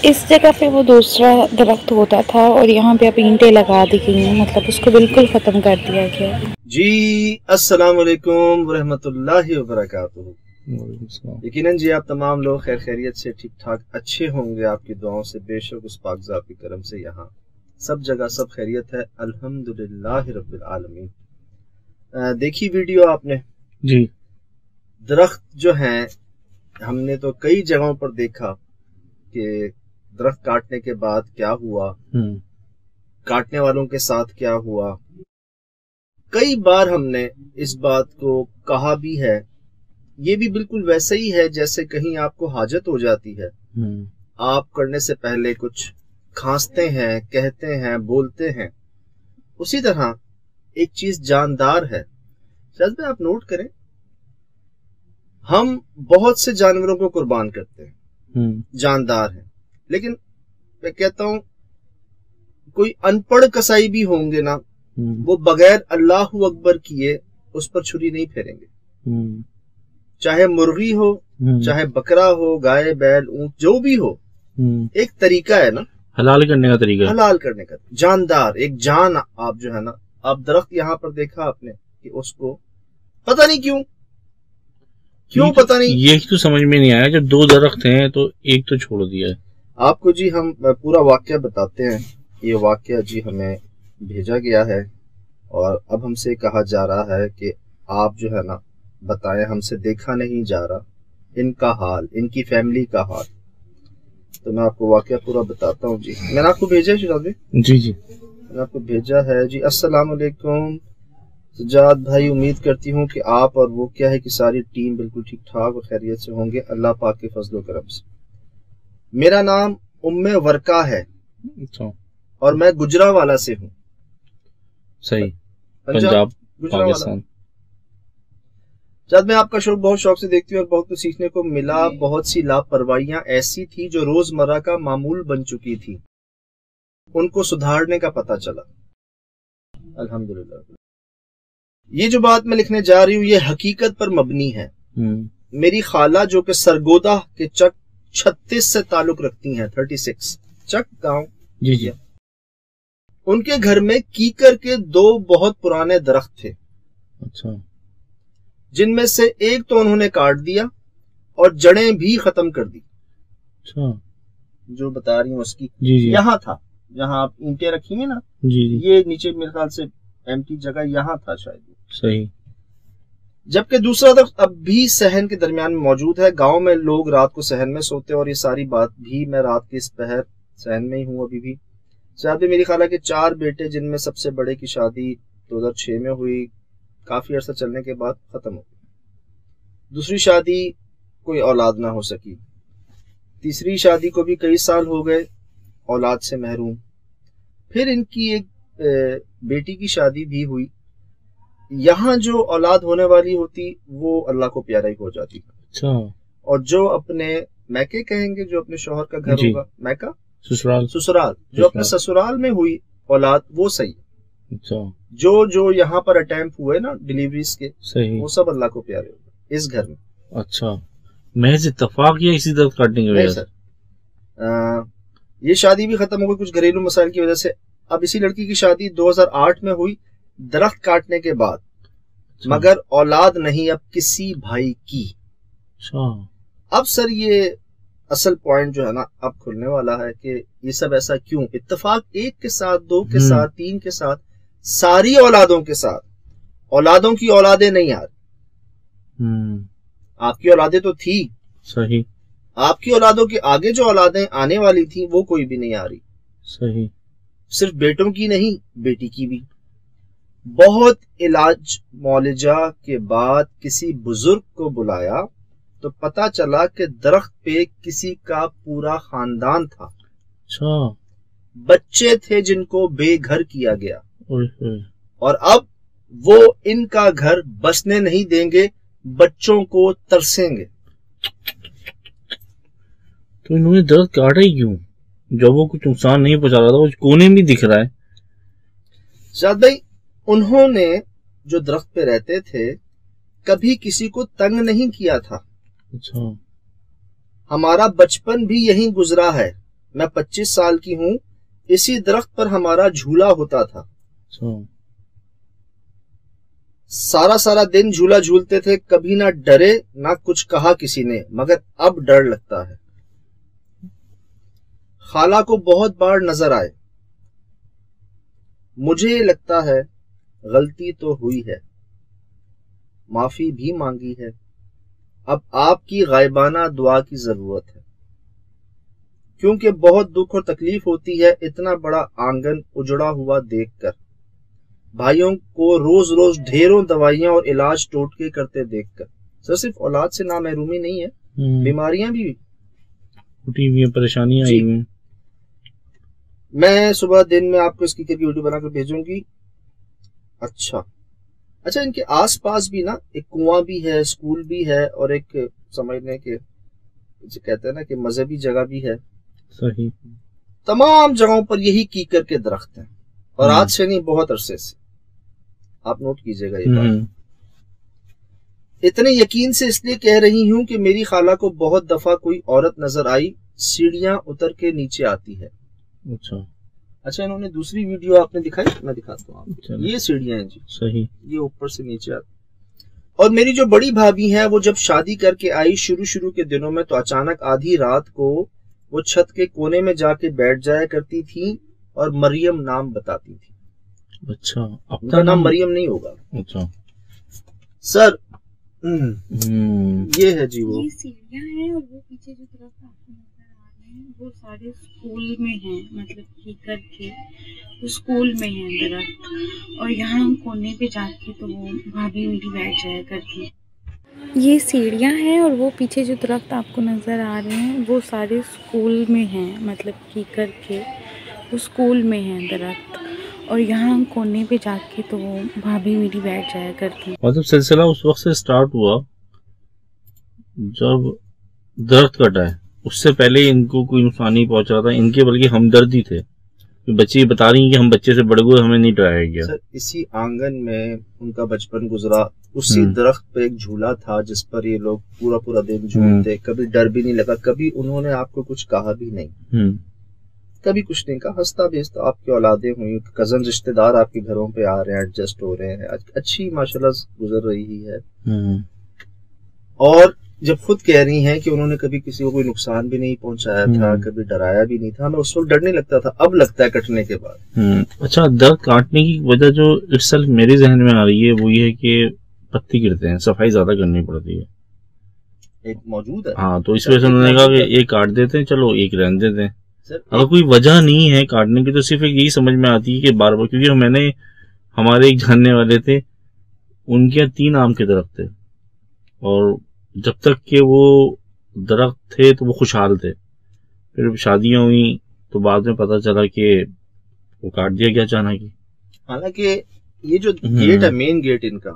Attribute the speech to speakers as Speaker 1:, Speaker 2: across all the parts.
Speaker 1: اس جگہ پہ وہ دوسرا درخت ہوتا تھا اور یہاں پہ اب اینٹیں لگا دی گئی ہیں، مطلب اس کو بالکل ختم کر دیا گیا۔
Speaker 2: جی السلام علیکم ورحمۃ اللہ وبرکاتہ۔ یقیناً جی آپ تمام لوگ خیر خیریت سے ٹھیک ٹھاک اچھے ہوں گے، آپ کی دعاؤں سے بے شک اس پاک ذات کے کرم سے یہاں سب جگہ سب خیریت ہے، الحمدللہ رب العالمین۔ دیکھی ویڈیو آپ نے؟
Speaker 3: جی
Speaker 2: درخت جو ہیں ہم نے تو کئی جگہوں پر دیکھا کہ درخت کاٹنے کے بعد کیا ہوا، کاٹنے والوں کے ساتھ کیا ہوا۔ کئی بار ہم نے اس بات کو کہا بھی ہے، یہ بھی بالکل ویسا ہی ہے جیسے کہیں آپ کو حاجت ہو جاتی ہے، آپ کرنے سے پہلے کچھ کھانستے ہیں، کہتے ہیں، بولتے ہیں، اسی طرح ایک چیز جاندار ہے۔ شاید بھائی آپ نوٹ کریں، ہم بہت سے جانوروں کو قربان کرتے ہیں، جاندار ہیں، لیکن میں کہتا ہوں کوئی ان پڑھ کسائی بھی ہوں گے نا، وہ بغیر اللہ اکبر کیے اس پر چھری نہیں پھیریں گے، چاہے مرغی ہو، چاہے بکرا ہو، گائے بیل اونٹ جو بھی ہو، ایک طریقہ ہے نا
Speaker 3: حلال کرنے کا طریقہ،
Speaker 2: حلال کرنے کا، جاندار ایک جان۔ آپ جو ہے نا، آپ درخت یہاں پر دیکھا آپ نے کہ اس کو پتہ نہیں کیوں پتہ نہیں،
Speaker 3: یہ تو سمجھ میں نہیں آیا، جب دو درخت ہیں تو ایک تو چھوڑ دیا ہے۔
Speaker 2: آپ کو جی ہم پورا واقعہ بتاتے ہیں۔ یہ واقعہ جی ہمیں بھیجا گیا ہے اور اب ہم سے کہا جا رہا ہے کہ آپ جو ہے نا بتائیں، ہم سے دیکھا نہیں جا رہا ان کا حال، ان کی فیملی کا حال۔ تو میں آپ کو واقعہ پورا بتاتا ہوں جی۔ میں نے آپ کو بھیجا ہے شہزاد بھائی؟
Speaker 3: جی جی
Speaker 2: میں نے آپ کو بھیجا ہے جی۔ السلام علیکم سجاد بھائی، امید کرتی ہوں کہ آپ اور وہ کیا ہے کہ ساری ٹیم بالکل ٹھیک ٹھاک اور خیریت سے ہوں گے اللہ پاک کے فضل و کرم سے۔ میرا نام ام ورقہ ہے اور میں گجرانوالہ سے ہوں۔
Speaker 3: صحیح، پنجاب پاکستان۔
Speaker 2: جب میں آپ کا شوق بہت شوق سے دیکھتی ہوں اور بہت کچھ سیکھنے کو ملا، بہت سی لاپرواہیاں ایسی تھی جو روزمرہ کا معمول بن چکی تھی، ان کو سدھارنے کا پتہ چلا، الحمدللہ۔ یہ جو بات میں لکھنے جا رہی ہوں یہ حقیقت پر مبنی ہے۔ میری خالہ جو کہ سرگودا کے چک 36 سے تعلق رکھتی ہیں، 36 چک گاؤں،
Speaker 3: جی جی،
Speaker 2: ان کے گھر میں کیکر کے 2 بہت پرانے درخت تھے،
Speaker 3: اچھا،
Speaker 2: جن میں سے ایک تو انہوں نے کاٹ دیا اور جڑیں بھی ختم کر دی۔
Speaker 3: اچھا،
Speaker 2: جو بتا رہی ہوں اس کی
Speaker 3: جی جی،
Speaker 2: یہاں تھا جہاں آپ اینٹیں رکھی ہیں نا،
Speaker 3: جی جی،
Speaker 2: یہ نیچے میرے خیال سے ایمٹی جگہ یہاں تھا شاید۔
Speaker 3: صحیح،
Speaker 2: جبکہ دوسرا درخت اب بھی صحن کے درمیان میں موجود ہے۔ گاؤں میں لوگ رات کو صحن میں سوتے اور یہ ساری بات بھی میں رات کے اس پہر صحن میں ہی ہوں ابھی بھی۔ شاید میری خالہ کے 4 بیٹے، جن میں سب سے بڑے کی شادی 2006 میں ہوئی، کافی عرصہ چلنے کے بعد ختم ہو گئی۔ دوسری شادی کوئی اولاد نہ ہو سکی، تیسری شادی کو بھی کئی سال ہو گئے اولاد سے محروم۔ پھر ان کی ایک بیٹی کی شادی بھی ہوئی۔ یہاں جو اولاد ہونے والی ہوتی وہ اللہ کو پیارا ہی ہو جاتی،
Speaker 3: اچھا،
Speaker 2: اور جو اپنے میکے کہیں گے، جو اپنے شوہر کا گھر ہوگا، میکا سسرال، جو اپنے سسرال میں ہوئی اولاد وہ صحیح،
Speaker 3: اچھا،
Speaker 2: جو یہاں پر اٹیمپٹ ہوئے نا ڈیلیوریز کے،
Speaker 3: صحیح،
Speaker 2: وہ سب اللہ کو پیارے ہوگا اس گھر میں۔
Speaker 3: اچھا، محض اتفاق یا اسی درخت کاٹنے کی وجہ سے؟
Speaker 2: یہ شادی بھی ختم ہو گئی کچھ گھریلو مسائل کی وجہ سے۔ اب اسی لڑکی کی شادی 2008 میں ہوئی درخت کاٹنے کے بعد، مگر اولاد نہیں اب کسی بھائی کی۔ اب سر یہ اصل پوائنٹ جو ہے نا اب کھلنے والا ہے کہ یہ سب ایسا کیوں؟ اتفاق 1 کے ساتھ، 2 کے ساتھ، 3 کے ساتھ، ساری اولادوں کے ساتھ، اولادوں کی اولادیں نہیں آ رہی۔ آپ کی اولادیں تو تھی،
Speaker 3: صحیح،
Speaker 2: آپ کی اولادوں کے آگے جو اولادیں آنے والی تھی وہ کوئی بھی نہیں آ رہی،
Speaker 3: صحیح،
Speaker 2: صرف بیٹوں کی نہیں بیٹی کی بھی۔ بہت علاج معالجہ کے بعد کسی بزرگ کو بلایا تو پتا چلا کہ درخت پہ کسی کا پورا خاندان تھا،
Speaker 3: اچھا،
Speaker 2: بچے تھے جن کو بے گھر کیا گیا، اور اب وہ ان کا گھر بسنے نہیں دیں گے، بچوں کو ترسیں گے۔
Speaker 3: تو انہوں نے درخت کاٹا ہی کیوں جب وہ کچھ نقصان نہیں پہنچا رہا تھا؟ وہ کونے میں دکھ رہا ہے۔
Speaker 2: شاید بھائی انہوں نے جو درخت پہ رہتے تھے کبھی کسی کو تنگ نہیں کیا تھا،
Speaker 3: اچھا
Speaker 2: ہمارا بچپن بھی یہیں گزرا ہے، میں 25 سال کی ہوں، اسی درخت پر ہمارا جھولا ہوتا تھا،
Speaker 3: اچھا
Speaker 2: سارا دن جھولا جھولتے تھے، کبھی نہ ڈرے نہ کچھ کہا کسی نے، مگر اب ڈر لگتا ہے۔ خالہ کو بہت بار نظر آئے، مجھے لگتا ہے غلطی تو ہوئی ہے، معافی بھی مانگی ہے، اب آپ کی غائبانہ دعا کی ضرورت ہے، کیونکہ بہت دکھ اور تکلیف ہوتی ہے اتنا بڑا آنگن اجڑا ہوا دیکھ کر، بھائیوں کو روز روز ڈھیروں دوائیاں اور علاج ٹوٹکے کرتے دیکھ کر۔ سر صرف اولاد سے نہ محرومی نہیں ہے، بیماریاں بھی
Speaker 3: اٹھی ہوئی ہیں، پریشانیاں آئی ہوئی ہیں۔
Speaker 2: میں صبح دن میں آپ کو اس کی ویڈیو بنا کر بھیجوں گی۔ اچھا ان کے آس پاس بھی نا ایک کنواں بھی ہے، اسکول بھی ہے، اور ایک سمجھنے کے کہتے ہیں نا کہ مذہبی جگہ بھی ہے۔
Speaker 3: صحیح،
Speaker 2: تمام جگہوں پر یہی کیکر کے درخت ہیں، اور آج سے نہیں بہت عرصے سے، آپ نوٹ کیجئے گا یہ بات۔ اتنے یقین سے اس لیے کہہ رہی ہوں کہ میری خالہ کو بہت دفعہ کوئی عورت نظر آئی، سیڑھیاں اتر کے نیچے آتی ہے۔ اچھا انہوں نے دوسری ویڈیو آپ نے دکھائی، میں دکھاتا ہوں آپ کو۔ یہ سیڑھیاں ہیں جی،
Speaker 3: صحیح،
Speaker 2: یہ اوپر سے نیچے آتی۔ اور میری جو بڑی بھابھی ہیں وہ جب شادی کر کے آئی شروع کے دنوں میں، تو اچانک آدھی رات کو وہ چھت کے کونے میں جا کے بیٹھ جایا کرتی تھی اور مریم نام بتاتی تھی۔
Speaker 3: اچھا
Speaker 2: ان کا نام مریم نہیں ہوگا۔
Speaker 3: اچھا
Speaker 2: سر یہ ہے جی، وہ
Speaker 1: سیڑھیاں ہیں، اور وہ پیچھے جو طرف آپ کو نظر آ رہے ہیں وہ سارے اسکول میں ہیں، مطلب کیکر کے اسکول میں ہیں درخت، اور یہاں ہم کونے پہ جا کے تو وہ بھابھی میری بیٹھ جایا کرتی۔ یہ سیڑھیاں ہیں، اور وہ پیچھے جو درخت آپ کو نظر آ رہے ہیں وہ سارے اسکول میں ہیں، مطلب کیکر کے اسکول میں ہیں درخت، اور یہاں ہم کونے پہ جا کے تو وہ بھابھی میری بیٹھ جایا کرتی۔
Speaker 3: مطلب سلسلہ اس وقت سے سٹارٹ ہوا جب درخت کٹا ہے، اس سے پہلے ان کو کوئی نقصان نہیں پہنچا تھا، ان کے بلکہ ہمدردی تھے۔ بچی بتا رہی ہیں کہ ہم بچے سے بڑے ہوئے، ہمیں نہیں ڈرایا گیا۔
Speaker 2: سر اسی آنگن میں ان کا بچپن گزرا، اسی درخت پہ ایک جھولا تھا جس پر یہ لوگ پورا دن جھولتے، کبھی ڈر بھی نہیں لگا، کبھی انہوں نے آپ کو کچھ کہا بھی نہیں، کبھی کچھ نہیں کہا، ہنستا بھیجتا آپ کی اولادیں ہوئی، کزن رشتے دار آپ کے گھروں پہ آ رہے ہیں، ایڈجسٹ ہو رہے ہیں، اچھی ماشاءاللہ گزر رہی ہے۔ اور جب خود کہہ رہی ہیں کہ انہوں نے کبھی کسی کو کوئی نقصان بھی نہیں پہنچایا تھا، کبھی ڈرایا بھی نہیں تھا، ہمیں اس وقت ڈر نہیں لگتا تھا، اب لگتا ہے کٹنے کے بعد۔
Speaker 3: اچھا درخت کاٹنے کی وجہ جو اٹسلف میرے ذہن میں آ رہی ہے وہ یہ ہے کہ پتی گرتے ہیں، صفائی زیادہ کرنی پڑتی ہے،
Speaker 2: ایک موجود ہے۔
Speaker 3: ہاں تو اس وجہ سے انہوں نے کہا کہ ایک کاٹ دیتے ہیں، چلو ایک رہنے دیتے ہیں۔ اگر کوئی وجہ نہیں ہے کاٹنے کی تو صرف ایک یہی سمجھ میں آتی ہے کہ بار بار، کیونکہ میں نے ہمارے ایک جاننے والے تھے، ان کے 3 آم کے درخت تھے، اور جب تک کہ وہ درخت تھے تو وہ خوشحال تھے، پھر شادیاں ہوئیں تو بعد میں پتہ چلا کہ وہ کاٹ دیا گیا اچانک ہی۔
Speaker 2: حالانکہ یہ جو گیٹ ہے، مین گیٹ ان کا،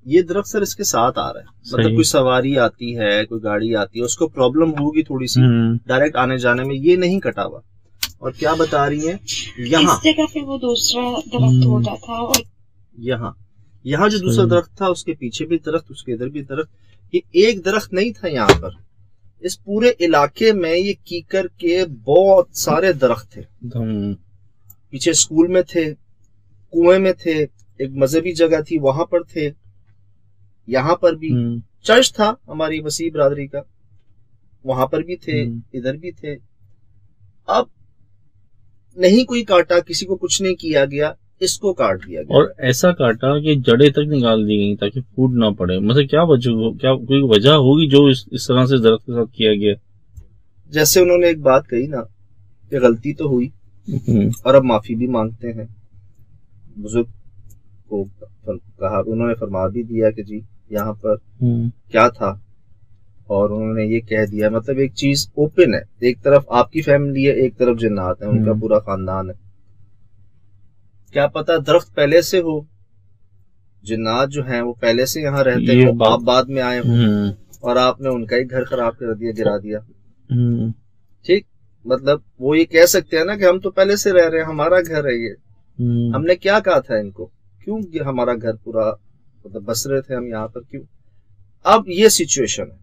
Speaker 2: یہ درخت سر اس کے ساتھ آ رہا ہے، مطلب کوئی سواری آتی ہے، کوئی گاڑی آتی ہے، اس کو پرابلم ہوگی تھوڑی سی ڈائریکٹ آنے جانے میں، یہ نہیں کٹا ہوا۔ اور کیا بتا رہی ہیں، یہاں
Speaker 1: اس جگہ پہ وہ دوسرا درخت ہوتا تھا، اور
Speaker 2: یہاں جو دوسرا درخت تھا اس کے پیچھے بھی درخت، اس کے ادھر بھی درخت، یہ ایک درخت نہیں تھا یہاں پر، اس پورے علاقے میں یہ کیکر کے بہت سارے درخت تھے، پیچھے اسکول میں تھے، کنویں میں تھے، ایک مذہبی جگہ تھی وہاں پر تھے، یہاں پر بھی چرچ تھا ہماری وسیع برادری کا، وہاں پر بھی تھے، ادھر بھی تھے۔ اب نہیں کوئی کاٹا، کسی کو کچھ نہیں کیا گیا، اس کو کاٹ دیا گیا،
Speaker 3: اور ایسا کاٹا کہ جڑیں تک نکال دی گئی تاکہ پھوٹ نہ پڑے۔ مطلب کیا کوئی وجہ ہوگی جو اس طرح سے درخت کے ساتھ کیا گیا؟ جیسے
Speaker 2: انہوں نے ایک بات کہی نا کہ غلطی تو ہوئی اور اب معافی بھی مانگتے ہیں، بزرگ کو کہا، انہوں نے فرما بھی دیا کہ جی یہاں پر کیا تھا، اور انہوں نے یہ کہہ دیا، مطلب ایک چیز اوپن ہے، ایک طرف آپ کی فیملی ہے، ایک طرف جنات ہے، ان کا پورا خاندان ہے، کیا پتا درخت پہلے سے ہو، جنات جو ہیں وہ پہلے سے یہاں رہتے ہیں، آپ بعد میں آئے ہوں اور آپ نے ان کا ہی گھر خراب کر دیا، گرا دیا، ٹھیک، مطلب وہ یہ کہہ سکتے ہیں نا کہ ہم تو پہلے سے رہ رہے ہیں، ہمارا گھر ہے یہ، ہم نے کیا کہا تھا ان کو، کیوں یہ ہمارا گھر پورا مطلب بس رہے تھے ہم یہاں پر، کیوں؟ اب یہ سچویشن ہے،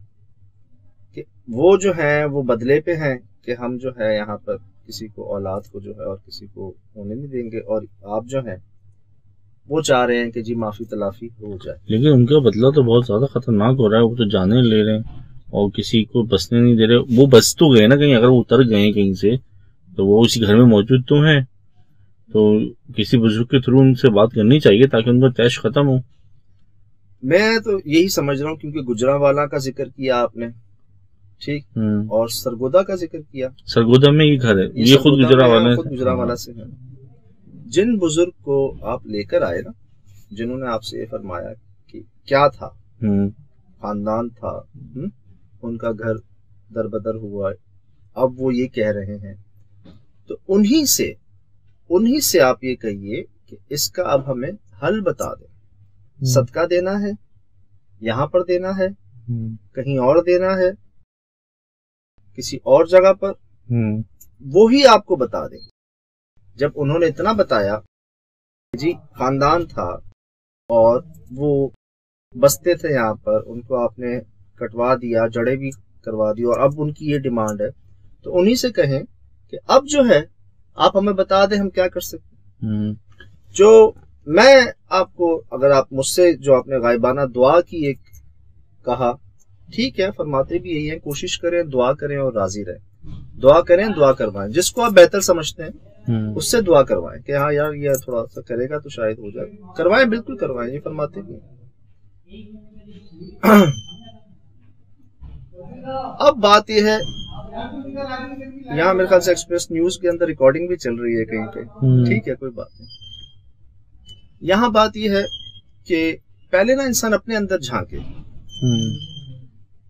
Speaker 2: کہ وہ جو ہیں وہ بدلے پہ ہیں کہ ہم جو ہے یہاں پر کسی کو اولاد کو جو ہے اور کسی کو ہونے نہیں دیں گے، اور آپ جو ہیں وہ چاہ رہے ہیں کہ جی معافی تلافی ہو جائے.
Speaker 3: لیکن ان کا بدلہ تو بہت زیادہ خطرناک ہو رہا ہے. وہ تو جانے لے رہے ہیں اور کسی کو بسنے نہیں دے رہے. وہ بس تو گئے نا کہیں، اگر وہ اتر گئے کہیں سے تو وہ اسی گھر میں موجود تو ہیں، تو کسی بزرگ کے تھرو ان سے بات کرنی چاہیے تاکہ ان کا تیش ختم ہو.
Speaker 2: میں تو یہی سمجھ رہا ہوں، کیونکہ گجرانوالہ کا ذکر کیا آپ نے، ٹھیک، اور سرگودا کا ذکر کیا.
Speaker 3: سرگودا میں یہ گھر ہے، یہ خود
Speaker 2: گجرانوالہ سے ہے. جن بزرگ کو آپ لے کر آئے نا، جنہوں نے آپ سے یہ فرمایا کہ کیا تھا، خاندان تھا، ان کا گھر در بدر ہوا، اب وہ یہ کہہ رہے ہیں، تو انہی سے آپ یہ کہیے کہ اس کا اب ہمیں حل بتا دیں. صدقہ دینا ہے، یہاں پر دینا ہے، کہیں اور دینا ہے، کسی اور جگہ پر، وہی آپ کو بتا دیں. جب انہوں نے اتنا بتایا جی خاندان تھا اور وہ بستے تھے یہاں پر، ان کو آپ نے کٹوا دیا، جڑیں بھی کروا دی، اور اب ان کی یہ ڈیمانڈ ہے، تو انہی سے کہیں کہ اب جو ہے آپ ہمیں بتا دیں ہم کیا کر سکتے ہیں. جو میں آپ کو، اگر آپ مجھ سے جو آپ نے غائبانہ دعا کی ایک کہا، ٹھیک ہے، فرماتے بھی یہی ہے، کوشش کریں، دعا کریں اور راضی رہیں. دعا کریں، دعا کروائیں، جس کو آپ بہتر سمجھتے ہیں اس سے دعا کروائیں کہ ہاں یار یہ تھوڑا سا کرے گا تو شاید ہو جائے. کروائیں، بالکل کروائیں، یہ فرماتے بھی ہیں. اب بات یہ ہے، یہاں میرے خیال سے ایکسپریس نیوز کے اندر ریکارڈنگ بھی چل رہی ہے کہیں پہ، ٹھیک ہے، کوئی بات نہیں. یہاں بات یہ ہے کہ پہلے نا انسان اپنے اندر جھانکے.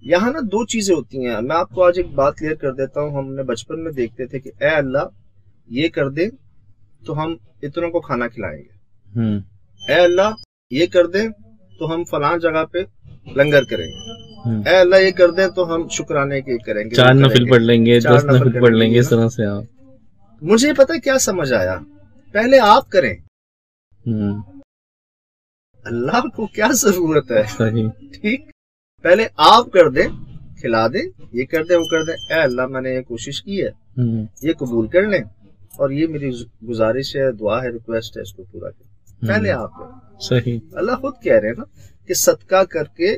Speaker 2: یہاں نا دو چیزیں ہوتی ہیں. میں آپ کو آج ایک بات کلیئر کر دیتا ہوں. ہم نے بچپن میں دیکھتے تھے کہ اے اللہ یہ کر دے تو ہم اتنوں کو کھانا کھلائیں گے، اے اللہ یہ کر دیں تو ہم فلاں جگہ پہ لنگر کریں گے، اے اللہ یہ کر دیں تو ہم شکرانے کے کریں گے،
Speaker 3: 4 نفل پڑھ لیں گے، 10 نفل پڑھ لیں گے، اس طرح سے.
Speaker 2: مجھے پتہ کیا سمجھ آیا، پہلے آپ کریں، اللہ کو کیا ضرورت ہے، ٹھیک، پہلے آپ کر دیں، کھلا دیں، یہ کر دیں وہ کر دیں. اے اللہ میں نے یہ کوشش کی ہے، یہ قبول کر لیں، اور یہ میری گزارش ہے، دعا ہے، ریکویسٹ ہے، اس کو پورا کریں. پہلے آپ کریں.
Speaker 3: صحیح.
Speaker 2: اللہ خود کہہ رہے ہیں نا کہ صدقہ کر کے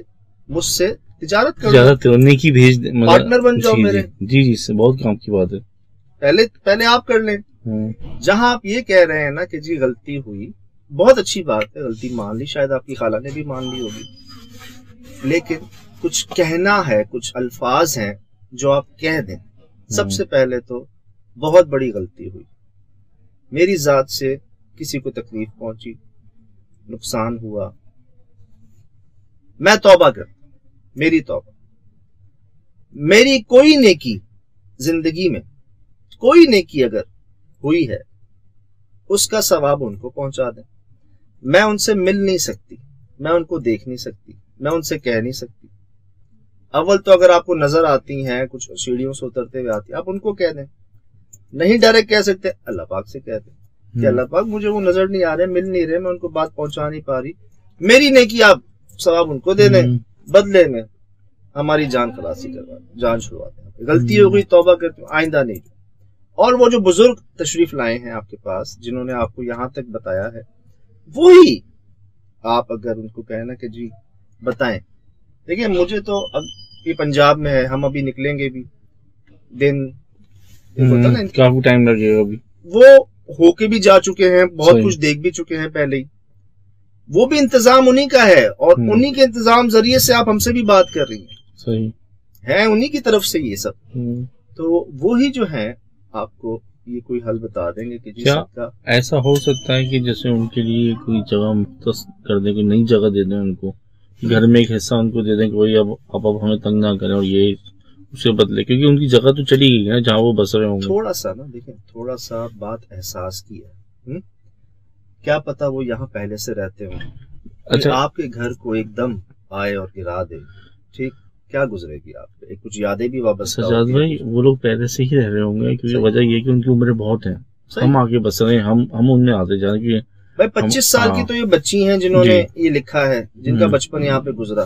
Speaker 2: مجھ سے تجارت کرو،
Speaker 3: نیکی بھیج دیں،
Speaker 2: پارٹنر بن جاؤ میرے.
Speaker 3: جی بہت کام کی بات ہے.
Speaker 2: پہلے آپ کر لیں. جہاں آپ یہ کہہ رہے ہیں نا کہ جی غلطی ہوئی، بہت اچھی بات ہے، غلطی مان لی، شاید آپ کی خالہ نے بھی مان لی ہوگی، لیکن کچھ کہنا ہے، کچھ الفاظ ہیں جو آپ کہہ دیں. سب سے پہلے تو بہت بڑی غلطی ہوئی، میری ذات سے کسی کو تکلیف پہنچی، نقصان ہوا، میں توبہ کرتا، میری توبہ. میری کوئی نیکی زندگی میں، کوئی نیکی اگر ہوئی ہے اس کا ثواب ان کو پہنچا دیں. میں ان سے مل نہیں سکتی، میں ان کو دیکھ نہیں سکتی، میں ان سے کہہ نہیں سکتی. اول تو اگر آپ کو نظر آتی ہیں، کچھ سیڑھیوں سے اترتے ہوئے آتی ہیں، آپ ان کو کہہ دیں. نہیں ڈائریکٹ کہہ سکتے، اللہ پاک سے کہہ دیں کہ اللہ پاک مجھے وہ نظر نہیں آ رہے، مل نہیں رہے، میں ان کو بات پہنچا نہیں پا رہی، میری نیکی آپ ثواب ان کو دے دیں، بدلے میں ہماری جان خلاصی کروا دیں، جان چھڑوا دیں. غلطی ہو گئی، توبہ کرتے ہوں، آئندہ نہیں. اور وہ جو بزرگ تشریف لائے ہیں آپ کے پاس، جنہوں نے آپ کو یہاں تک بتایا ہے، وہی آپ اگر ان کو کہنا کہ جی بتائیں. دیکھیں مجھے تو اب یہ پنجاب میں ہے، ہم ابھی نکلیں گے بھی، دن
Speaker 3: کافی ٹائم لگے گا. ابھی
Speaker 2: وہ ہو کے بھی جا چکے ہیں، بہت کچھ دیکھ بھی چکے ہیں پہلے ہی. وہ بھی انتظام انہی کا ہے، اور انہی کے انتظام ذریعے سے آپ ہم سے بھی بات کر رہی ہیں.
Speaker 3: صحیح
Speaker 2: ہے انہی کی طرف سے یہ سب. تو وہی جو ہے آپ کو یہ کوئی حل بتا دیں گے کہ جی
Speaker 3: کیا ایسا ہو سکتا ہے کہ جیسے ان کے لیے کوئی جگہ مختص کر دیں، کوئی نئی جگہ دے دیں، ان کو گھر میں ایک حصہ ان کو دے دیں کہ وہی اب ہمیں تنگ نہ کریں، اور یہ اسے بدلے، کیونکہ ان کی جگہ تو چلی گئی ہے جہاں وہ بس رہے ہوں گے.
Speaker 2: تھوڑا سا نا دیکھیں، تھوڑا سا بات احساس کی ہے، کیا پتا وہ یہاں پہلے سے رہتے ہوں. اچھا، آپ کے گھر کو ایک دم آئے اور گرا دے، ٹھیک، کیا گزرے گی آپ پہ؟ کچھ یادیں بھی وابستہ.
Speaker 3: سجاد بھائی وہ لوگ پہلے سے ہی رہ رہے ہوں گے، کیونکہ وجہ یہ کہ ان کی عمریں بہت ہیں، ہم آگے بس رہے ہیں، ہم ان میں آتے جا رہے ہیں.
Speaker 2: بھائی 25 سال کی تو یہ بچی ہیں جنہوں نے یہ لکھا ہے، جن کا بچپن یہاں پہ گزرا.